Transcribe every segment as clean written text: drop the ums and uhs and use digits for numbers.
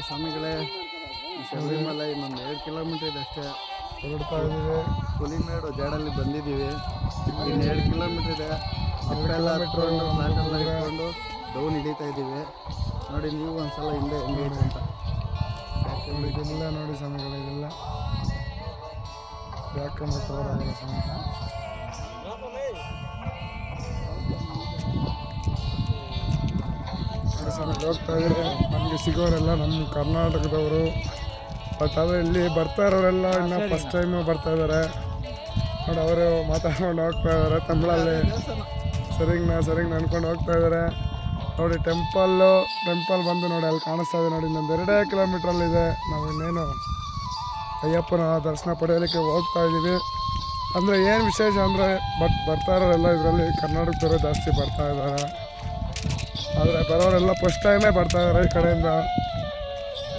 ಸ್ವಾಮಿಗಳೇ, ಶಬರಿಮಲೆ ಇನ್ನೊಂದು 2 ಕಿಲೋಮೀಟರ್ ಇದೆ ಅಷ್ಟೇ. ಹೊರಡ್ತಾ ಇದ್ದೀವಿ. ಹುಲಿಮೇಡು ಜಾಡಲ್ಲಿ ಬಂದಿದ್ದೀವಿ. ಇನ್ನು 2 ಕಿಲೋಮೀಟರ್ ಇದೆ. ಅಪ್ಪೆಲ್ಲ ಹತ್ಕೊಂಡು ಫ್ಲಾಟೆಲ್ಲ ಇಟ್ಕೊಂಡು ಡೌನ್ ಹಿಡಿತಾ ಇದ್ದೀವಿ. ನೋಡಿ ನೀವು ಒಂದ್ಸಲ ಹಿಂದೆ ಹೆಂಗೆ ಇದೆ ಅಂತ. ನೋಡಿ ಇದೆಲ್ಲ ನೋಡಿ ಸ್ವಾಮಿಗಳು, ಇದೆಲ್ಲ ಬ್ಯಾಕ್ ಕ್ಯಾಮ್ರಾ ಕವರ್ ಆಗಲ್ಲ ಸ್ವಾಮಿ. ಸ್ವಾಮಿ ಹೋಗ್ತಾ ಇದ್ದಾರೆ. ನಮಗೆ ಸಿಗೋರೆಲ್ಲ ನಮ್ಮ ಕರ್ನಾಟಕದವರು. ಬಟ್ ಆದರೆ ಇಲ್ಲಿ ಬರ್ತಾ ಇರೋರೆಲ್ಲ ಇನ್ನೂ ಫಸ್ಟ್ ಟೈಮು ಬರ್ತಾ ಇದ್ದಾರೆ. ನೋಡಿ ಅವರು ಮಾತಾಡ್ಕೊಂಡು ಹೋಗ್ತಾ ಇದ್ದಾರೆ ತಮಿಳಲ್ಲಿ. ಸರಿಂಗ್ ಅನ್ಕೊಂಡು ಹೋಗ್ತಾ ಇದ್ದಾರೆ. ನೋಡಿ ಟೆಂಪಲ್ ಬಂದು ನೋಡಿ ಅಲ್ಲಿ ಕಾಣಿಸ್ತಾ ಇದೆ ನೋಡಿ. ಇನ್ನೊಂದು 2 ಕಿಲೋಮೀಟ್ರಲ್ಲಿದೆ. ನಾವು ಇನ್ನೇನು ಅಯ್ಯಪ್ಪನ ದರ್ಶನ ಪಡೆಯಲಿಕ್ಕೆ ಹೋಗ್ತಾ ಇದ್ದೀವಿ. ಅಂದರೆ ಏನು ವಿಶೇಷ ಅಂದರೆ ಬರ್ತಾ ಇರೋರೆಲ್ಲ ಇದರಲ್ಲಿ ಕರ್ನಾಟಕದವರು ಜಾಸ್ತಿ ಬರ್ತಾ ಇದ್ದಾರೆ. ಆದರೆ ಬರೋರೆಲ್ಲ ಫಸ್ಟ್ ಟೈಮೇ ಬರ್ತಾ ಇದ್ದಾರೆ ಈ ಕಡೆಯಿಂದ.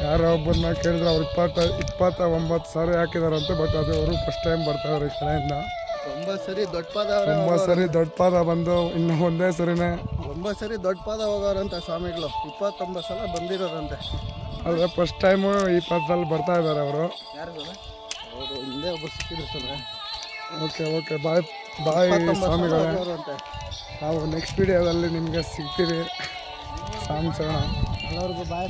ಯಾರೋ ಒಬ್ಬರನ್ನ ಕೇಳಿದ್ರೆ ಅವ್ರು 29 ಸಾವಿರ ಹಾಕಿದಾರಂತೆ. ಬಟ್ ಅದು ಅವರು ಫಸ್ಟ್ ಟೈಮ್ ಬರ್ತಾ ಇದ್ದಾರೆ ಈ ಕಡೆಯಿಂದ. 9 ಸರಿ ದೊಡ್ಡ ಪಾದ ಬಂದು ಇನ್ನು ಒಂದೇ ಸರಿನೇ 9 ಸರಿ ದೊಡ್ಡ ಪಾದ ಹೋಗೋರಂತೆ ಸ್ವಾಮಿಗಳು. 29 ಸಲ ಬಂದಿರೋರಂತೆ. ಆದರೆ ಫಸ್ಟ್ ಟೈಮು ಈ ಪಾದದಲ್ಲಿ ಬರ್ತಾ ಇದ್ದಾರೆ ಅವರು. ಅವರು ಹಿಂದೆ ಒಬ್ಬರು ಸಿಕ್ಕಿದ್ರು ಸರ್. ಓಕೆ ಬಾಯ್ ಸ್ವಾಮಿಗಳೇ. ನಾವು ನೆಕ್ಸ್ಟ್ ವಿಡಿಯೋದಲ್ಲಿ ನಿಮಗೆ ಸಿಗ್ತೀವಿ. ಸಾಂಗ್ ಎಲ್ಲರಿಗೂ ಬಾಯ್.